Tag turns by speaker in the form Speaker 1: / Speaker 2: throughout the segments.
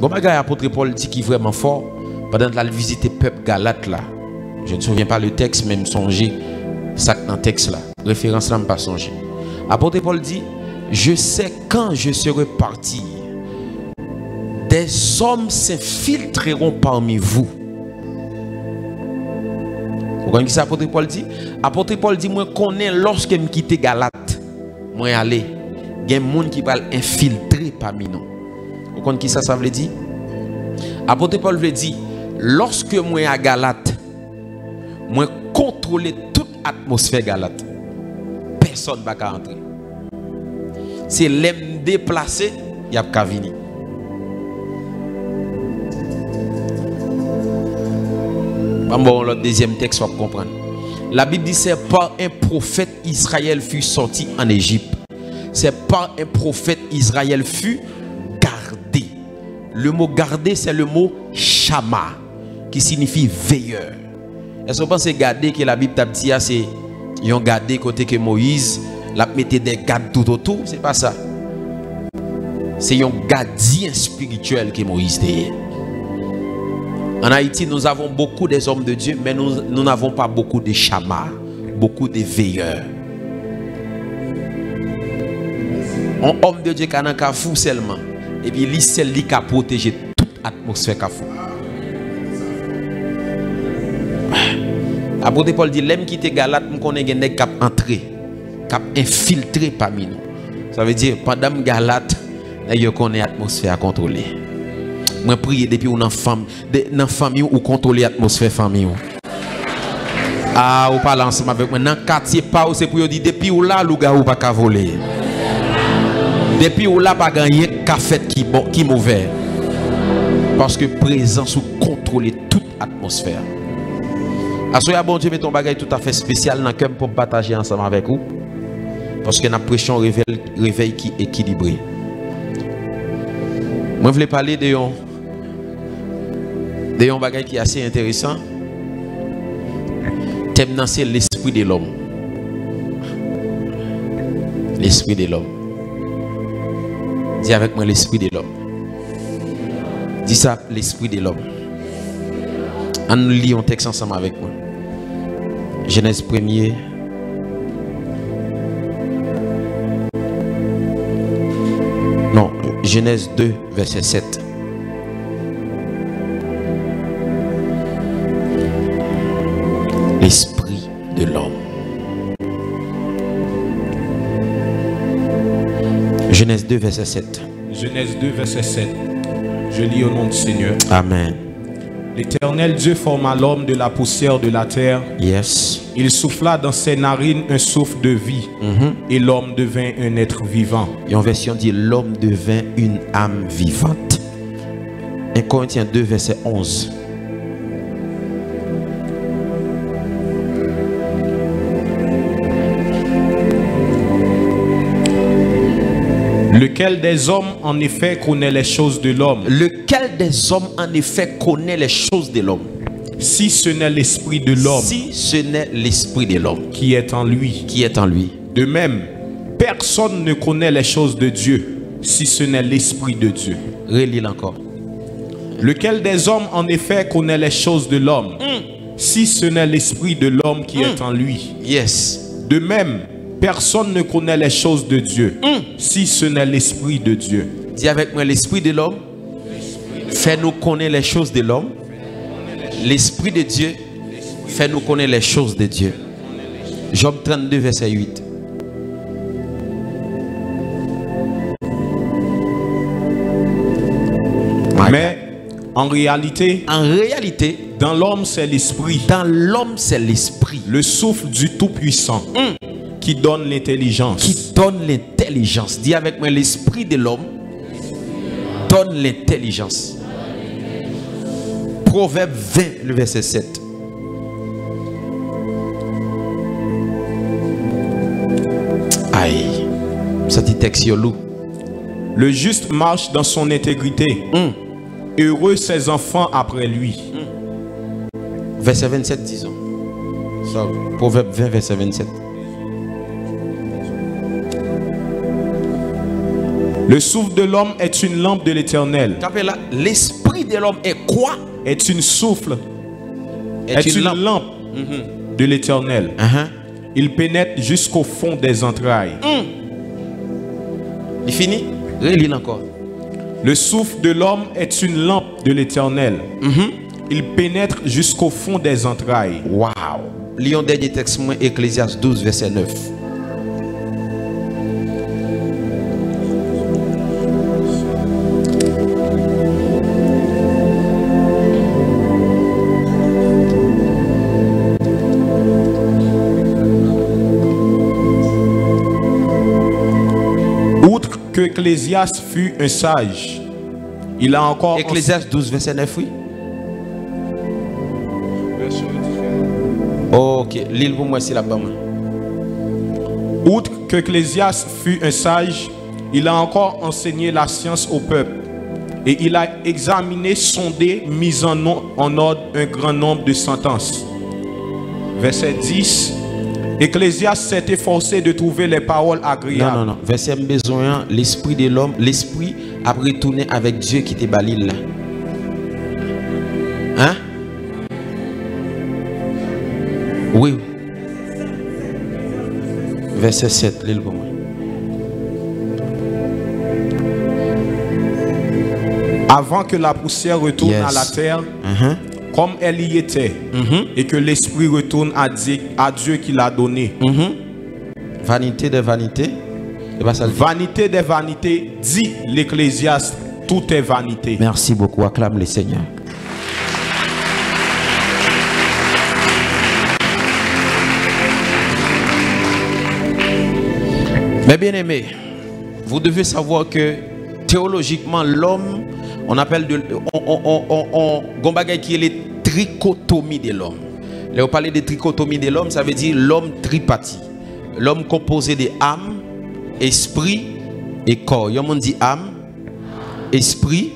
Speaker 1: Comment l'apôtre Paul dit qui est vraiment fort pendant la visite du peuple Galate là. Je ne me souviens pas le texte, même songer ça dans le texte là. Référence là, je ne pas songer. Apôtre Paul dit, je sais quand je serai parti, des hommes s'infiltreront parmi vous. Vous comprenez ce que l'apôtre Paul dit? Apôtre Paul dit, moi connais lorsque je quitte Galate, moi aller, il y a des gens qui vont infiltrer parmi nous. Vous comprenez ce que ça veut dire? Apôtre Paul veut dire, lorsque moi à Galate, moi contrôler toute atmosphère Galate. Personne ne va entrer. C'est l'aime déplacé, il n'y a pas venir. Bon, le deuxième texte, on va comprendre. La Bible dit, c'est par un prophète Israël fut sorti en Égypte. C'est par un prophète Israël fut gardé. Le mot garder, c'est le mot shama, qui signifie veilleur. Est-ce que vous pensez garder que la Bible t'a dit, c'est ils ont gardé côté que Moïse l'a mettait des gardes tout autour? C'est pas ça. C'est un gardien spirituel que Moïse était. En Haïti, nous avons beaucoup des hommes de Dieu, mais nous n'avons pas beaucoup de chamas, beaucoup de veilleurs. Un homme de Dieu qui a un cafou seulement, et puis lui seul qui a protégé toute atmosphère cafou. Apôtre Paul dit, l'homme qui était Galate, nous connaissons des cap entré, cap infiltré parmi nous. Ça veut dire, pendant Galate, nous connaissons l'atmosphère à contrôler. Moi prie depuis une famille ou contrôler l'atmosphère famille. Ah, ou parle ensemble avec moi. Dans le quartier, pas c'est pour dire depuis ou là, le gars ou pas voler. Depuis ou là, pas gagner café qui mauvais. Parce que présence ou contrôler toute atmosphère. Assoya bon Dieu met ton bagage tout à fait spécial dans le cœur pour partager ensemble avec vous. Parce que nous prêchons un réveil qui est équilibré. Moi je voulais parler de un bagage qui est assez intéressant. Thème c'est l'esprit de l'homme. L'esprit de l'homme. Dis avec moi l'esprit de l'homme. Dis ça, l'esprit de l'homme. On lit un texte ensemble avec moi. Genèse 1er. Non, Genèse 2, verset 7. L'esprit de l'homme. Genèse 2, verset 7.
Speaker 2: Genèse 2, verset 7. Je lis au nom du Seigneur.
Speaker 1: Amen.
Speaker 2: L'Éternel Dieu forma l'homme de la poussière de la terre.
Speaker 1: Yes.
Speaker 2: Il souffla dans ses narines un souffle de vie. Et l'homme devint un être vivant.
Speaker 1: Et en version dit l'homme devint une âme vivante. 1 Corinthiens 2, verset 11.
Speaker 2: Lequel des hommes en effet connaît les choses de l'homme?
Speaker 1: Lequel des hommes en effet connaît les choses de l'homme?
Speaker 2: Si ce n'est l'esprit de l'homme.
Speaker 1: Si ce n'est l'esprit de l'homme
Speaker 2: qui est en lui.
Speaker 1: Qui est en lui.
Speaker 2: De même, personne ne connaît les choses de Dieu si ce n'est l'esprit de Dieu.
Speaker 1: Relis encore.
Speaker 2: Lequel des hommes en effet connaît les choses de l'homme si ce n'est l'esprit de l'homme qui est en lui.
Speaker 1: Yes.
Speaker 2: De même, personne ne connaît les choses de Dieu si ce n'est l'esprit de Dieu.
Speaker 1: Dis avec moi, l'esprit de l'homme fait nous connaître les choses de l'homme. L'esprit de Dieu fait nous connaître les choses de Dieu. Job 32, verset 8.
Speaker 2: Mais en réalité, dans l'homme c'est l'esprit.
Speaker 1: Dans l'homme c'est l'esprit.
Speaker 2: Le souffle du Tout-Puissant qui donne l'intelligence.
Speaker 1: Qui donne l'intelligence. Dis avec moi, l'esprit de l'homme donne l'intelligence. Proverbe 20, le verset 7. Aïe. Ça dit texte loup.
Speaker 2: Le juste marche dans son intégrité. Heureux ses enfants après lui.
Speaker 1: Verset 27, disons. Ça, Proverbe 20, verset 27.
Speaker 2: Le souffle de l'homme est une lampe de l'Éternel.
Speaker 1: L'esprit de l'homme est quoi?
Speaker 2: Est une souffle. Est une lampe de l'Éternel. Il pénètre jusqu'au fond des entrailles.
Speaker 1: Il finit? Relis encore.
Speaker 2: Le souffle de l'homme est une lampe de l'Éternel. Il pénètre jusqu'au fond des entrailles.
Speaker 1: Waouh! Lisons dernier texte, Ecclésiaste 12, verset 9.
Speaker 2: Outre que Ecclésiaste fut un sage, il a encore...
Speaker 1: Ecclésiaste 12, verset 9, oui. Ok, l'île pour moi c'est là-bas.
Speaker 2: Outre que Ecclésiaste fut un sage, il a encore enseigné la science au peuple. Et il a examiné, sondé, mis en ordre un grand nombre de sentences. Verset 10. Ecclésiaste s'est efforcé de trouver les paroles agréables.
Speaker 1: Non. Verset besoin, l'esprit de l'homme, l'esprit a retourné avec Dieu qui était balil là. Hein? Oui. Verset 7, l'île pour moi.
Speaker 2: Avant que la poussière retourne à la terre, comme elle y était, et que l'esprit retourne à Dieu qui l'a donné.
Speaker 1: Vanité des vanités.
Speaker 2: Vanité des vanités, dit l'Ecclésiaste, tout est vanité.
Speaker 1: Merci beaucoup, acclame le Seigneur. Mais bien aimé, vous devez savoir que théologiquement l'homme, on appelle qui est la trichotomie de l'homme. Là on parle de trichotomie de l'homme, ça veut dire l'homme tripartite. L'homme composé de âme, esprit et corps. On dit âme, esprit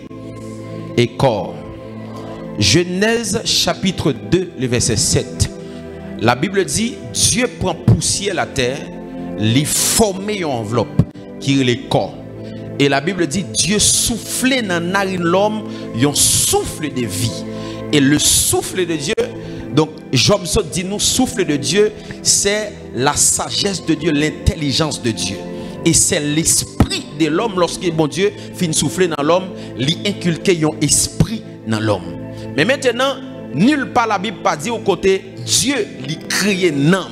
Speaker 1: et corps. Genèse chapitre 2, le verset 7. La Bible dit, Dieu prend poussière la terre, lui former une enveloppe qui est le corps. Et la Bible dit, Dieu soufflait dans la narine l'homme un souffle de vie. Et le souffle de Dieu, donc Job dit nous, souffle de Dieu, c'est la sagesse de Dieu, l'intelligence de Dieu. Et c'est l'esprit de l'homme, lorsque bon Dieu finit souffler dans l'homme, lui inculquer un esprit dans l'homme. Mais maintenant, nulle part la Bible pas dit au côté, Dieu lui créé une âme.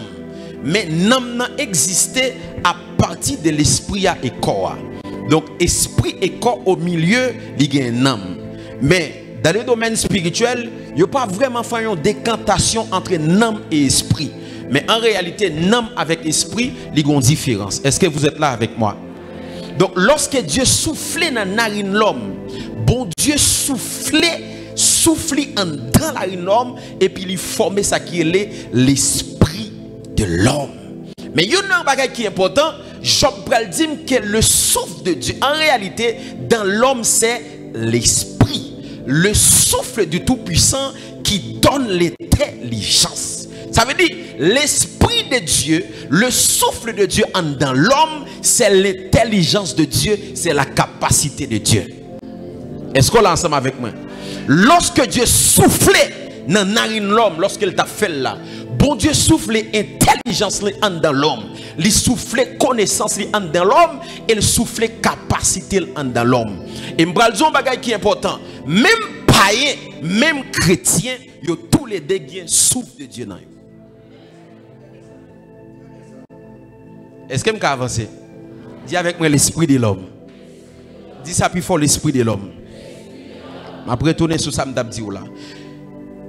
Speaker 1: Mais l'âme existait à partir de l'esprit et corps. Donc esprit et corps au milieu, il y a une âme. Mais dans le domaine spirituel, il n'y a pas vraiment fait une décantation entre âme et esprit. Mais en réalité, âme avec esprit, il y a une différence. Est-ce que vous êtes là avec moi? Donc lorsque Dieu soufflait dans la narine l'homme, bon Dieu soufflait dans la narine l'homme et puis il formait ça qui est l'esprit de l'homme. Mais il y a un bagage qui est important, Job dit que le souffle de Dieu, en réalité, dans l'homme, c'est l'esprit. Le souffle du Tout-Puissant qui donne l'intelligence. Ça veut dire, l'esprit de Dieu, le souffle de Dieu dans l'homme, c'est l'intelligence de Dieu, c'est la capacité de Dieu. Est-ce qu'on l'a ensemble avec moi? Lorsque Dieu soufflait dans la narine l'homme, lorsqu'il t'a fait là, bon Dieu souffle intelligence dans l'homme, il souffle connaissance dans l'homme, et il souffle capacité dans l'homme. Et m'bral un bagage qui est important, même païen, même chrétien, yo tous les deux qui souffle de Dieu dans eux. Est-ce que m'ka avancer? Dis avec moi l'esprit de l'homme. Dis ça plus fort, l'esprit de l'homme. Après tourner sur ça m'dap di ou là.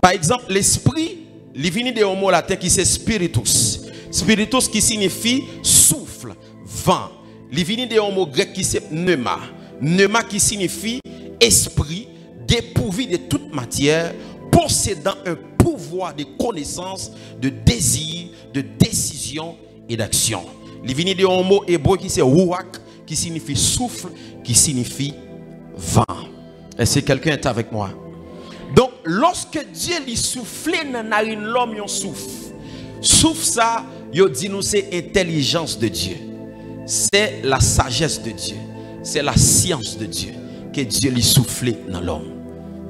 Speaker 1: Par exemple, l'esprit, il vient de un mot latin qui c'est spiritus. Spiritus qui signifie souffle, vent. Il vient de un mot grec qui c'est pneuma. Pneuma qui signifie esprit, dépourvu de toute matière, possédant un pouvoir de connaissance, de désir, de décision et d'action. Il vient de un mot hébreu qui c'est ruach, qui signifie souffle, qui signifie vent. Est-ce que quelqu'un est avec moi? Donc, lorsque Dieu lui soufflait dans la narine l'homme, il souffle. Souffle ça, il dit nous c'est intelligence de Dieu. C'est la sagesse de Dieu. c'est la science de Dieu que Dieu lui soufflé dans l'homme.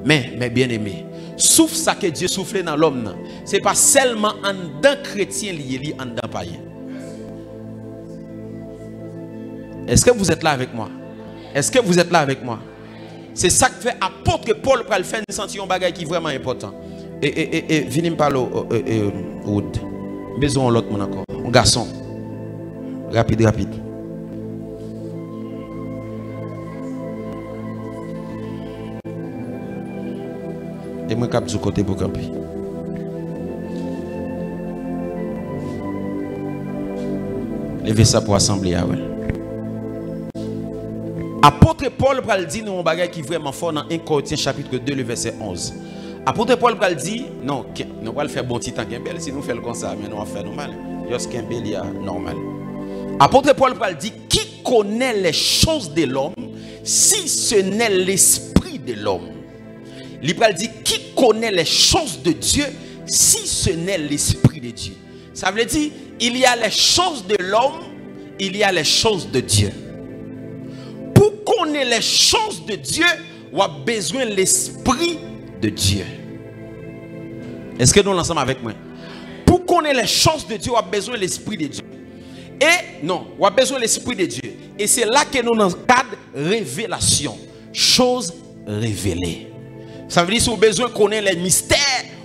Speaker 1: Mais bien aimé, souffle ça que Dieu soufflé dans l'homme, c'est pas seulement en d'un chrétien lié en d'un païen. Est-ce que vous êtes là avec moi? Est-ce que vous êtes là avec moi? C'est ça que fait apôtre Paul pour le faire une sentir un bagage qui est vraiment important. Et venez me parler Wood. Besoin de l'autre monde encore. Un garçon. Rapide. Et moi cap du côté pour camper. Levez ça pour assembler. Ouais. Apôtre Paul va le dire dans un bagage qui est vraiment fort dans 1 Corinthiens chapitre 2 le verset 11. Apôtre Paul va le dire non, nous va le faire bon petit temps si nous faisons comme ça, mais nous va faire normal. Lorsqu'un il y a normal. Apôtre Paul va le dire qui connaît les choses de l'homme si ce n'est l'esprit de l'homme. Il va le dire qui connaît les choses de Dieu si ce n'est l'esprit de Dieu. Ça veut dire il y a les choses de l'homme, il y a les choses de Dieu. Pour connaître les choses de Dieu, on a besoin de l'esprit de Dieu. Est-ce que nous l'ensemble avec moi? Pour connaître les choses de Dieu, on a besoin de l'esprit de Dieu. Et non, on a besoin de l'esprit de Dieu. Et c'est là que nous dans le cadre révélation, choses révélées. Ça veut dire si vous avez besoin de connaître les mystères,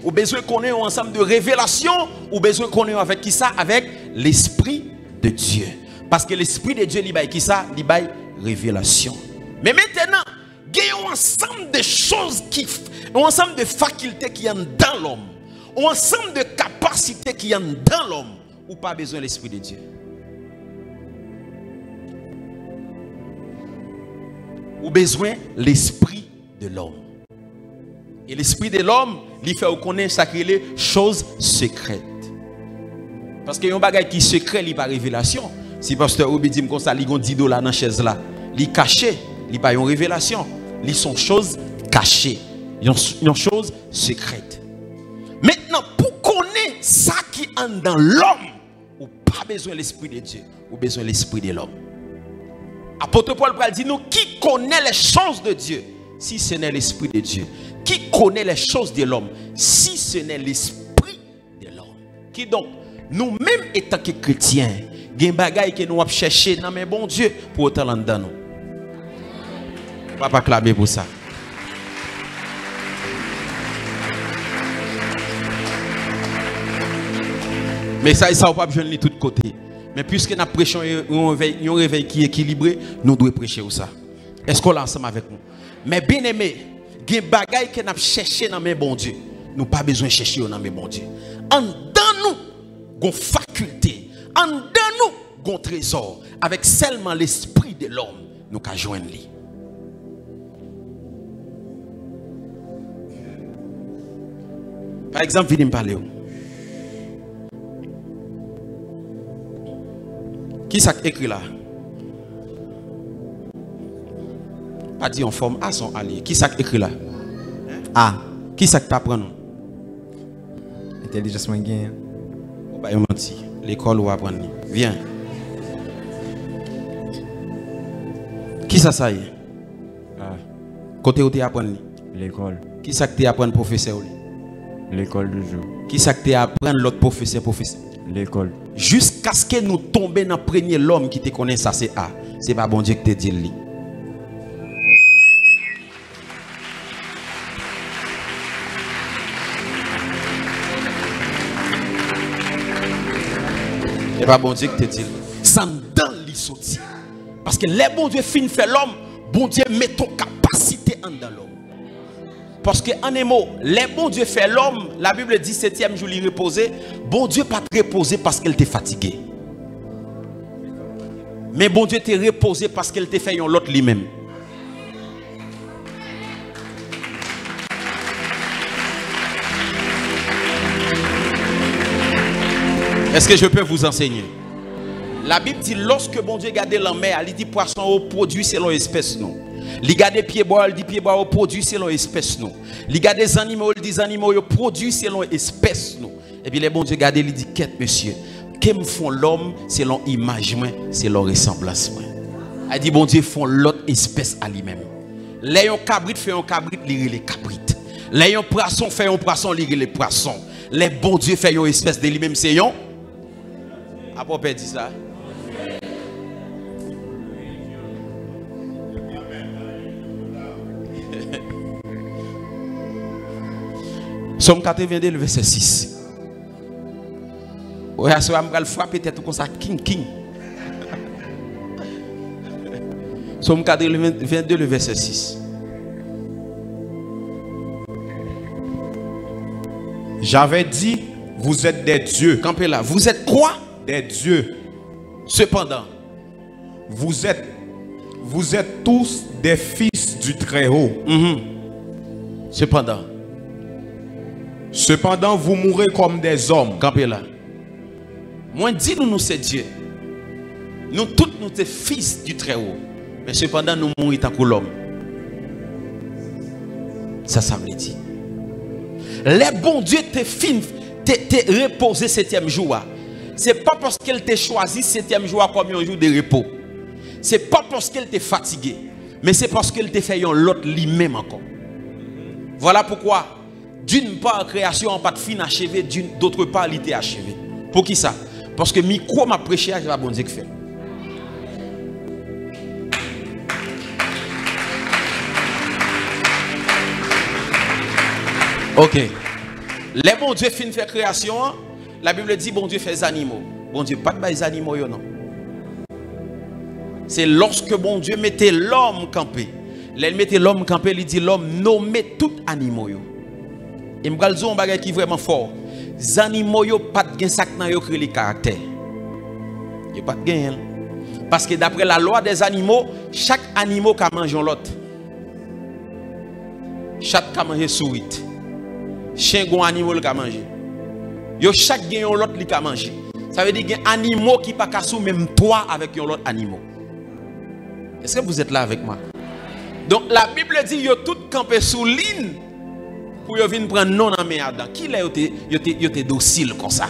Speaker 1: ou besoin de connaître un ensemble de révélations, ou besoin de connaître avec qui ça? Avec l'esprit de Dieu. Parce que l'esprit de Dieu, il baille qui ça? Il baille révélation. Mais maintenant, il y a un ensemble de choses un ensemble de facultés qui sont dans l'homme, un ensemble de capacités qui sont dans l'homme, ou pas besoin de l'esprit de Dieu. Ou besoin de l'esprit de l'homme. Et l'esprit de l'homme, il fait connaître ça qui est les choses secrètes. Parce qu'il y a un bagage qui est secret, il n'y a pas révélation. Si pasteur Obi dit comme ça, il y a 10 $ dans la chaise là. Il est caché, il n'y a pas une révélation. Il sont choses cachées. Il y a une chose secrète. Maintenant, pour connaître ça qui est dans l'homme, ou pas besoin de l'esprit de Dieu, ou besoin de l'esprit de l'homme. Apôtre Paul dit nous qui connaît les choses de Dieu, si ce n'est l'esprit de Dieu. Qui connaît les choses de l'homme, si ce n'est l'esprit de l'homme. Qui donc, nous-mêmes étant que chrétiens, il y a des bagailles que nous avons cherché dans mes bon Dieu pour autant dans nous. Papa clamer pour ça. Mais ça va pas besoin de tout côté. Mais puisque nous prêchons un réveil qui est équilibré, nous devons prêcher ça. Est-ce qu'on est ensemble avec nous? Mais bien aimé, il y a des bagailles que nous avons cherché dans mes bon Dieu. Nous n'avons pas besoin de chercher dans mes bon Dieu. En dans nous, il y a une faculté. En dans nous, il y a un trésor. Avec seulement l'esprit de l'homme, nous pouvons joindre lui. Par exemple, venez me parler. Qui ça écrit là? Pas dit en forme A, son allié. Qui ça écrit là? A. Qui ça t'apprend?
Speaker 3: Intelligence moyenne.
Speaker 1: Ou pas menti. L'école ou apprendre. Viens. Qui ça y est?
Speaker 3: A.
Speaker 1: Côté où tu apprends?
Speaker 3: L'école.
Speaker 1: Qui ça que tu apprends professeur?
Speaker 3: L'école du jour.
Speaker 1: Qui ça que tu apprends l'autre professeur?
Speaker 3: L'école.
Speaker 1: Jusqu'à ce que nous tombions dans le premier l'homme qui te connaît, ça c'est A. C'est pas bon Dieu qui te dit lui. C'est pas bon Dieu qui te dit. Ça dans lui sorti. Parce que les bon Dieu fin fait l'homme, bon Dieu met ton capacité en dans l'homme. Parce que en un mot, les bon Dieu fait l'homme, la Bible dit 7e jour il reposait, bon Dieu pas te reposer parce qu'elle t'est fatigué. Mais bon Dieu t'est reposé parce qu'elle t'est fait l'autre lui-même. Est-ce que je peux vous enseigner? La Bible dit lorsque bon Dieu garde la mer, il dit poisson au produit selon espèce non. Il garde pied bois, il dit pied bois au produit selon espèce non. Il garde des animaux, il dit animaux au produit selon espèce non. Et puis les bon Dieu garde il dit quête monsieur, qu'est-ce font l'homme selon image moi, selon ressemblance moi. Elle dit, bon Dieu, font l'autre espèce à lui-même. Les cabrit fait un cabrit, les cabrit. Les poissons fait un poisson, les poissons. Les bons dieux fait une espèce de lui-même, c'est yon. Après, dit ça. Somme 82, le verset 6. Oui, à ce moment-là, je vais frapper peut-être comme ça, king. Somme 82, le verset 6.
Speaker 2: J'avais dit, vous êtes des dieux.
Speaker 1: Campez là. Vous êtes quoi?
Speaker 2: Des dieux.
Speaker 1: Cependant,
Speaker 2: vous êtes tous des fils du Très-Haut.
Speaker 1: Cependant,
Speaker 2: vous mourrez comme des hommes.
Speaker 1: campez là. Moi, dis-nous, c'est Dieu. Nous tous, nous sommes fils du Très-Haut. Mais cependant, nous mourons tant que l'homme. Ça veut dire. Les bons dieux te reposé 7e jour. Ce n'est pas parce qu'elle t'a choisi 7e jour comme un jour de repos. Ce n'est pas parce qu'elle t'a fatigué. Mais c'est parce qu'elle t'a fait l'autre lui-même encore. Voilà pourquoi, d'une part, création n'a pas de fin achevée, d'autre part, elle était achevée. Pour qui ça? Parce que micro m'a prêché à la bonne Dieu qui fait. Ok. Les bons dieux fin fait création. La Bible dit bon Dieu fait des animaux. Bon Dieu pas de animaux non. C'est lorsque bon Dieu mettait l'homme campé. Il mettait l'homme campé, il dit l'homme nommait tout animaux yo. Et me dire un bagage qui est vraiment fort. Les animaux yo pas de gain sac nan yo créé les caractères. Il pas de gain. Parce que d'après la loi des animaux, chaque animal ka mange l'autre. Chaque ka mange souris. Chien gon animal ka mange. Yo chaque gen yon l'autre li ka mange. Ça veut dire gen animaux qui pas ka sou même toi avec yon l'autre animal. Est-ce que vous êtes là avec moi? Donc la Bible dit yo tout campé sous ligne pour yo venir prendre non en main Adam. Qui là yo te docile comme ça?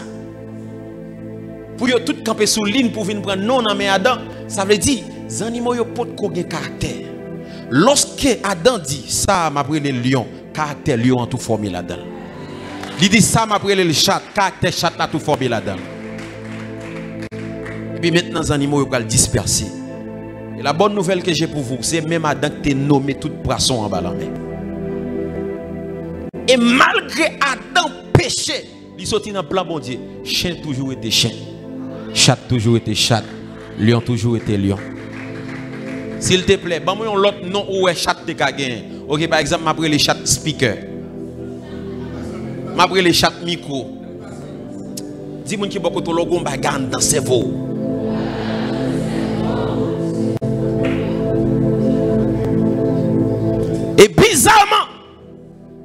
Speaker 1: Pour yo tout campé sous ligne pour venir prendre non en main Adam, ça veut dire les animaux yo pot ko gen caractère. Lorsque Adam dit ça m'a pris le lion, caractère lion en tout formé là-dedans. Il dit ça m'a pris le chat, caractère chat là tout formé là-dedans. Et puis maintenant les animaux yo pral disperser. Et la bonne nouvelle que j'ai pour vous, c'est même Adam qui t'a nommé tout poisson en bas la main. Et malgré Adam péché, il sortit dans le plan bon Dieu. Chien toujours été chien. Chat toujours été chat. Lion toujours été lion. S'il te plaît, bon moi l'autre nom où est chat de gagner. OK, par exemple, m'après les chat speaker. M'après les chat micro. Dis-moi qui beaucoup de logo bagarre dans cerveau. Et bizarrement,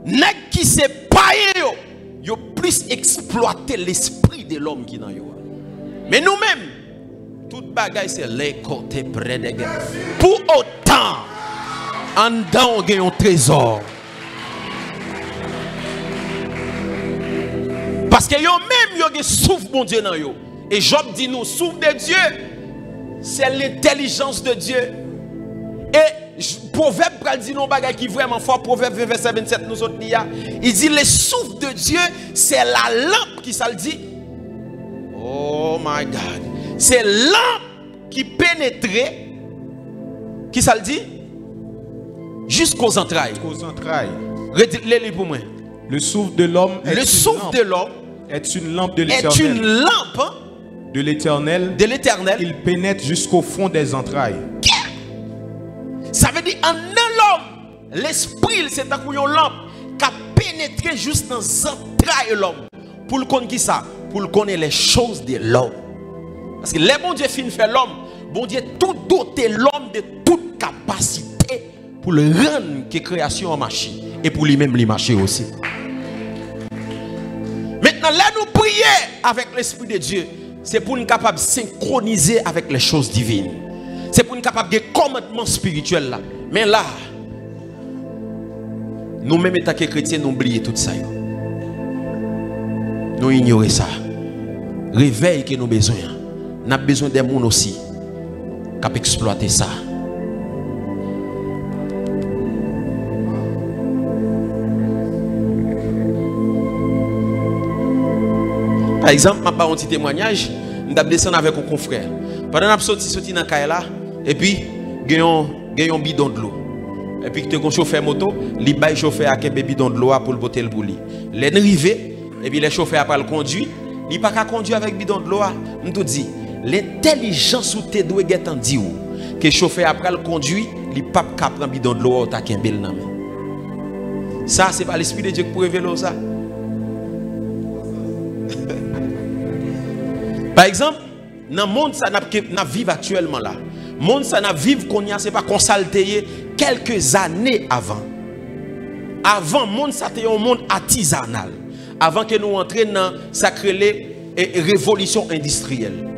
Speaker 1: nèg qui s'est païen yo plus exploiter l'esprit de l'homme qui dans yo. Mais nous-mêmes, toute bagaille c'est les côtés près des gars. Pour autant, en dedans on gagne un trésor. Parce que yo même yo gen souffle bon Dieu dans yo. Et Job dit nous souffle de Dieu, c'est l'intelligence de Dieu. Et Proverbe dit non bagay qui vraiment fort. Proverbe 20 verset 27 nous autres il dit le souffle de Dieu c'est la lampe qui ça le dit. Oh my God. C'est lampe qui pénétrait qui ça le dit jusqu'aux entrailles.
Speaker 2: Jusqu'aux entrailles.
Speaker 1: Redis-le pour moi.
Speaker 2: Le souffle de l'homme
Speaker 1: est une lampe
Speaker 2: de l'Éternel.
Speaker 1: Est une lampe
Speaker 2: de l'Éternel.
Speaker 1: De l'Éternel.
Speaker 2: Il pénètre jusqu'au fond des entrailles.
Speaker 1: Ça veut dire en l'homme, l'esprit c'est un couillon lampe qui a pénétré juste dans les entrailles de l'homme. Pour le connaître qui ça? Pour le connaître les choses de l'homme. Parce que les bon Dieu fin fait l'homme, bon Dieu tout doté l'homme de toute capacité pour le rendre que création en marché et pour lui-même lui marcher aussi. Maintenant là nous prions avec l'esprit de Dieu, c'est pour nous capables de synchroniser avec les choses divines. C'est pour nous capables de commandement spirituel là. Mais là, nous-mêmes étant que chrétiens, nous oublions tout ça. Nous ignorons ça. Réveil que nous avons besoin. Nous avons besoin des gens aussi. qui exploiter ça. Par exemple, je vais un petit témoignage, je vais descendre avec un confrère. Pendant que je suis sorti dans le là, et puis, il y a un bidon de l'eau. Et puis, tu as un chauffeur moto, il va chauffeur avec un bidon de l'eau pour le botter le bouli. Les arrivé, et puis les chauffeurs après le conduit, il n'y a pas qu'à conduire avec bidon de l'eau. Je te dis, l'intelligence ou tes doigts est en dit que le chauffeur après le conduit, il n'y a pas qu'à prendre bidon de l'eau ou ta bel nan. Ça, c'est pas l'esprit de Dieu qui peut révéler ça. Par exemple, dans le monde, ça n'a vivre actuellement là. Le monde, ça n'a vivre qu'on y a, c'est pas consulté quelques années avant. Avant, le monde, ça était un monde artisanal. Avant que nous entrions dans la révolution industrielle.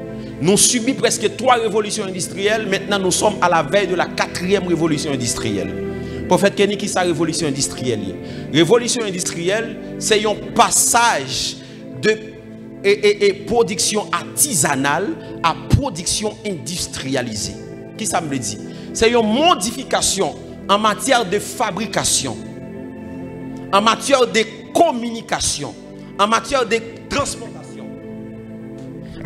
Speaker 1: Nous subissons presque 3 révolutions industrielles. Maintenant, nous sommes à la veille de la 4e révolution industrielle. Prophète Kenny, qui est sa révolution industrielle? Révolution industrielle, c'est un passage de production artisanale à production industrialisée. Qui ça me dit? C'est une modification en matière de fabrication, en matière de communication, en matière de transportation,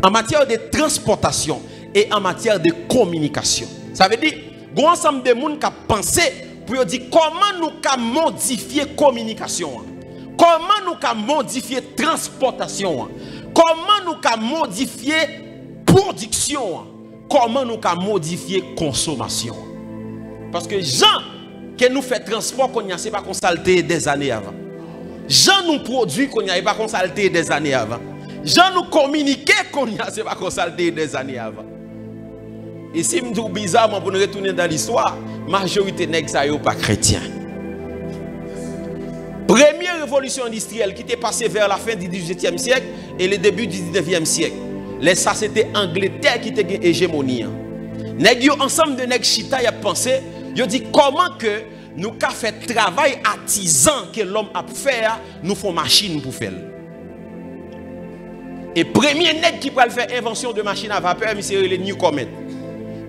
Speaker 1: en matière de transportation et en matière de communication. Ça veut dire, il y a un ensemble de gens qui ont pensé pour dire comment nous pouvons modifier la communication, comment nous pouvons modifier la transportation, comment nous pouvons modifier la production, comment nous pouvons modifier la consommation. Parce que Jean, que nous fait transport, qu'on n'y a pas consulté des années avant. Jean nous produit qu'on n'y a pas consulté des années avant. Jean nous communique qu'on n'y a pas consulté des années avant. Et si je me dis bizarrement pour nous retourner dans l'histoire, la majorité n'est pas chrétien. Première révolution industrielle qui était passée vers la fin du 18e siècle et le début du 19e siècle. Ça c'était Angleterre qui était hégémonie. Ensemble de nèg chita y a pensé, yo dit comment que nous ka fait travail artisan que l'homme a fait, nous font machine pour faire. Et premier nèg qui peut faire invention de machine à vapeur, c'est le Newcomen.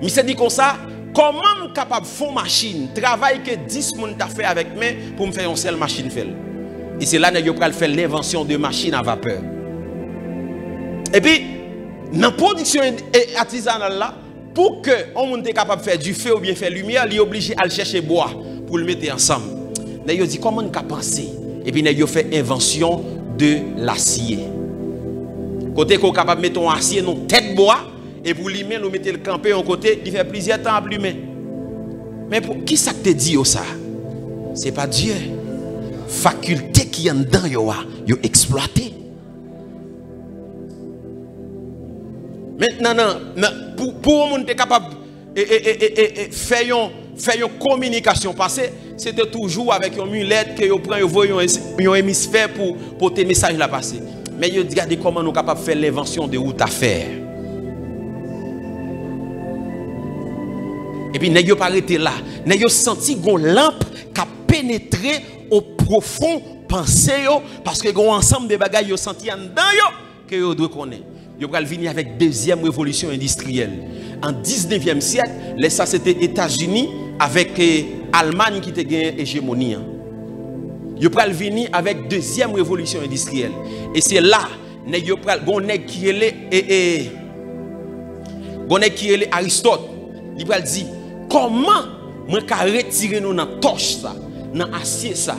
Speaker 1: Mais c'est dit comme ça, comment nous capable de faire machine, travail que 10 personnes t'a fait avec moi pour me faire une seule machine faire. Et c'est là que nous allons faire l'invention de machine à vapeur. Et puis, dans la production artisanale là, pour que on soit capable de faire du feu ou bien faire lumière, il est obligé à chercher bois pour le mettre ensemble. Nous dit comment nous avons pensé. Et puis nous avons fait invention de l'acier. Côté qu'on est capable de mettre un acier dans tête bois. Et pour lui nous mettons le campé en côté, il fait plusieurs temps à plumer. Mais pour qui ça te dit ça? C'est pas Dieu. Faculté qui est dedans, yo exploité. Maintenant, pour on être capable de faire une communication passée, c'était toujours avec une mulette que vous prenez un hémisphère pour tes messages là passer. Mais vous regardez comment nous sommes capables de faire l'invention de route à faire. Et puis, nous n'avons pas arrêté là. Nous avons senti une lampe qui a pénétré au profond pensée. Parce que nous avons ensemble de bagages qui ont senti en dedans que vous devez connaître. Vous allez venir avec la deuxième révolution industrielle. En 19e siècle, ça c'était États-Unis avec l'Allemagne qui était gagné hégémonie. Vous allez venir avec la deuxième révolution industrielle. Et c'est là que Aristote il va dire comment je peux retirer nous dans la torche ça, dans l'acier ça.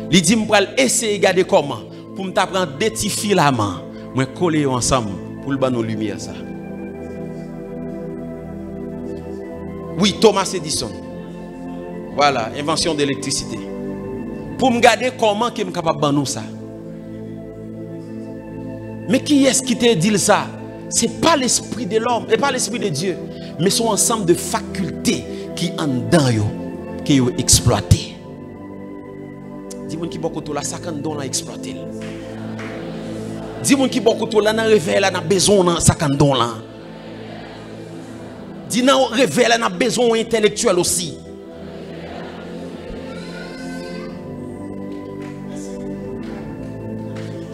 Speaker 1: Il dit je vais essayer de regarder comment pour me prendre des petits filaments, je coller ensemble pour le ban nos lumières ça. Oui, Thomas Edison. Voilà, invention de l'électricité. Pour me regarder comment je suis capable de ban nous ça. Mais qui est-ce qui te dit ça? Ce n'est pas l'esprit de l'homme, et pas l'esprit de Dieu, mais son ensemble de facultés qui en dedans qui ont exploité. Dis-moi qui beaucoup de la sacan don la exploité. Dis-moi qui beaucoup de la nan réveil la n'a besoin nan sacan don là. Dis nan réveil la n'a besoin intellectuel aussi.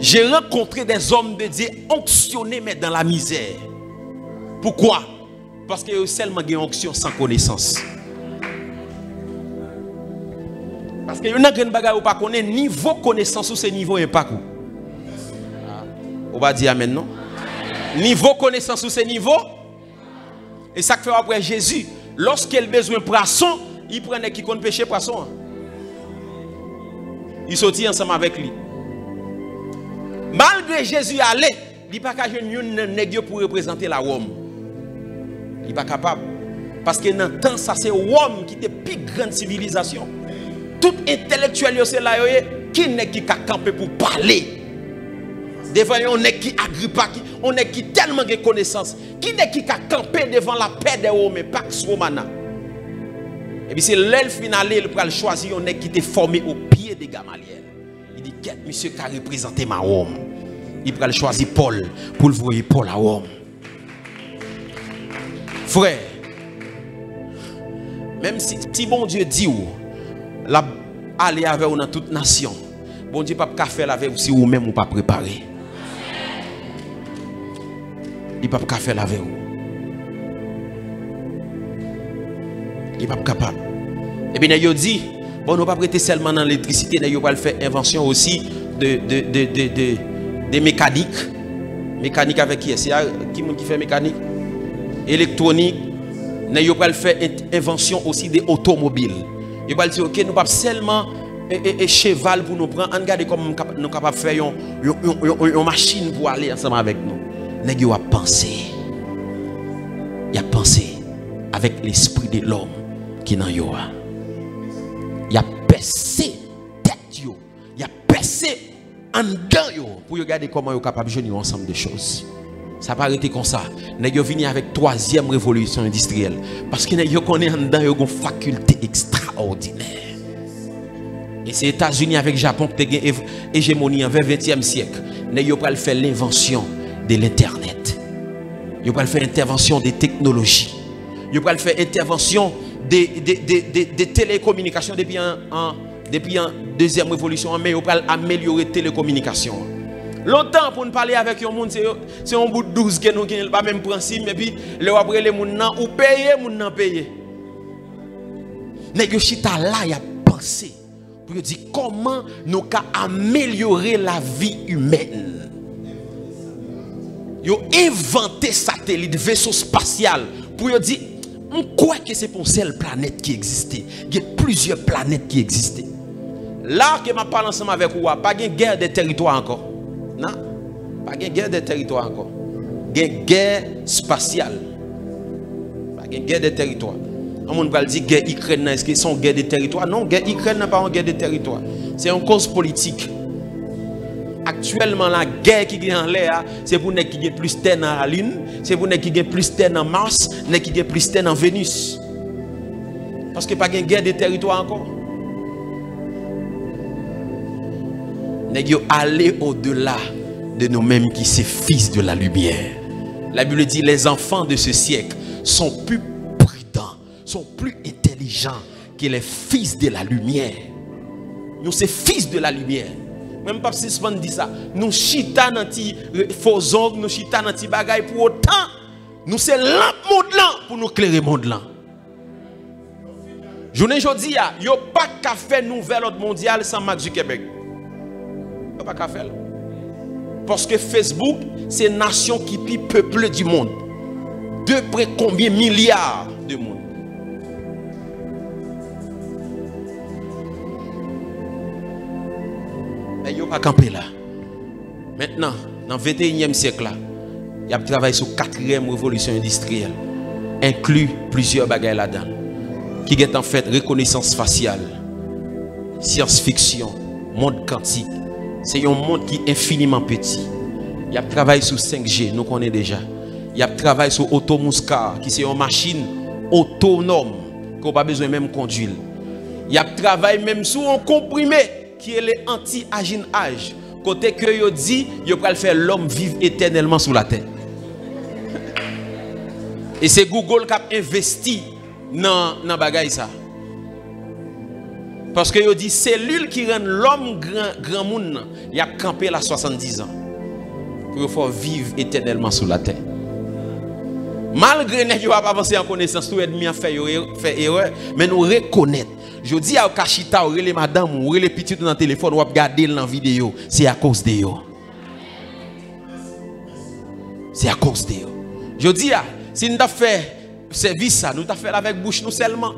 Speaker 1: J'ai rencontré des hommes de Dieu onctionnés mais dans la misère. Pourquoi? Parce que seulement une onction sans connaissance. Parce que vous n'avez pas connaître niveau connaissance ou c'est niveau impact. On va dire amen non? Niveau connaissance ou c'est niveau. Et ça fait après Jésus, lorsqu'il a besoin de poisson, il prenait qui compte pêcher poisson. Il sortit ensemble avec lui. Malgré Jésus allait, il n'est pas capable pour représenter la Rome. Il n'est pas capable. Parce que dans le temps, ça c'est Rome qui était la plus grande civilisation. Tout intellectuel, c'est là, qui n'est qui a campé pour parler. Devant on est qui Agrippa, on est qui tellement de connaissances. Qui n'est qui a campé devant la paix des Romains, Pax Romana. Et puis c'est l'œil final, il va choisir on est qui était formé au pied de Gamaliel. Il dit, quel monsieur qui a représenté ma Rome. Il va choisir Paul pour le voir Paul à Rome. Frère, même si bon Dieu dit la aller avec vous dans toute nation, bon Dieu pas faire avec vous si vous même ou pas préparé. Il pas faire avec vous. Il pas capable. Et bien il dit bon nous pas prêter seulement dans l'électricité, nous pas faire invention aussi de mécanique avec qui est qui fait mécanique électronique, nous pas faire invention aussi des automobiles. Il va dire OK nous pas seulement cheval pour nous prendre, regarder comment nous capable faire une machine pour aller ensemble avec nous. Nous a pensé. Il a pensé avec l'esprit de l'homme qui dans yo. Il a percé tête yo. Il a percé en dedans yo pour regarder comment yo capable joindre ensemble de choses. Ça pas arrêter comme ça. Nous venu avec troisième révolution industrielle parce que nous connaît en dedans yo une faculté extraordinaire. Et c'est les États-Unis avec le Japon qui ont une hégémonie en 20e siècle. Nous allons faire l'invention de l'Internet. Nous allons faire l'intervention des technologies. Nous allons faire l'intervention des télécommunications depuis la deuxième révolution. Mais nous allons améliorer les télécommunications. Longtemps pour nous parler avec un monde, c'est un bout de 12 que nous n'avons pas le même principe. Mais puis, après les gens ou payer, nous n'avons payé. Mais nous là, il a pensé. Pour dire comment nous pouvons améliorer la vie humaine. Ils ont inventé satellite, vaisseau spatial. Pour dire, on croit que c'est pour une seule planète qui existait. Il y a plusieurs planètes qui existaient. Là que je parle ensemble avec vous, pas de guerre des territoires encore. Non, pas de guerre des territoires encore. Il y a une guerre spatiale. Pas de guerre des territoires. On va dire guerre Ukraine, est-ce que c'est une guerre de territoire? Non, guerre Ukraine n'est pas une guerre de territoire. C'est une cause politique. Actuellement, la guerre qui est en l'air, c'est pour qui a plus terre dans la Lune, c'est pour qui a plus terre dans Mars, qui a plus terre dans Vénus. Parce que pas de guerre de territoire encore. Nous aller au-delà de nous-mêmes qui sont fils de la lumière. La Bible dit les enfants de ce siècle sont plus intelligents que les fils de la lumière. Nous sommes fils de la lumière. Même pas si on dit ça. Nous chita dans ti faux ongles, nous chita dans ti bagaille pour autant. Nous sommes lampe monde là pour nous éclairer monde là. Journée jodi a, yo pas qu'à faire nouvel ordre mondial sans Mark Zuckerberg. Yo pas qu'à faire. Parce que Facebook, c'est la nation qui plus peuplée du monde. De près combien milliards de monde? Mais il n'y a pas campé là. Maintenant, dans le 21e siècle, il y a travaillé sur la 4e révolution industrielle, inclut plusieurs bagages là-dedans, qui est en fait reconnaissance faciale, science-fiction, monde quantique. C'est un monde qui est infiniment petit. Il y a travaillé sur 5G, nous connaissons déjà. Il y a travaillé sur Automuscar, qui c'est une machine autonome, qu'on n'a pas besoin même de conduire. Il y a travaillé même sur un comprimé, qui est le anti-aginage. Côté que yo dit, yo pral faire l'homme vivre éternellement sur la terre. Et c'est Google qui a investi dans bagay ça. Parce que yo dit cellule qui rend l'homme grand monde, il a campé là 70 ans pour faire vivre éternellement sur la terre. Malgré que nous avons avancé en connaissance, tout ennemi a fait erreur, mais nous reconnaître. Je dis à Kachita, ou les madame, ou les petits dans le téléphone, ou regarder dans la vidéo, c'est à cause de eux. C'est à cause de eux. Je dis, si nous avons fait service, nous avons fait avec bouche nous seulement.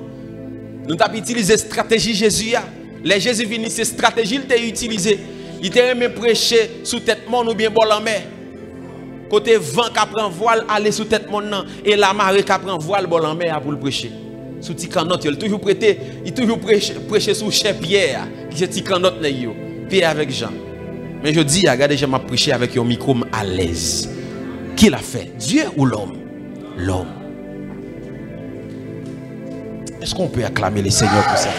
Speaker 1: Nous avons utilisé la stratégie Jésus. Les Jésus venu, c'est stratégie qu'il a utilisé. Il t'a même prêché sous tête monde ou bien bol en mer. Côté vent qui prend voile, aller sous tête monde et la marée qui prend voile bol en mer pour le prêcher. Sous Tikanote, il toujours prêté, il toujours prêché sous chef Pierre, qui est Tikanote Pierre avec Jean. Mais je dis, regardez, je m'ai prêché avec un micro à l'aise. Qui l'a fait? Dieu ou l'homme? L'homme. Est-ce qu'on peut acclamer les Seigneurs pour ça?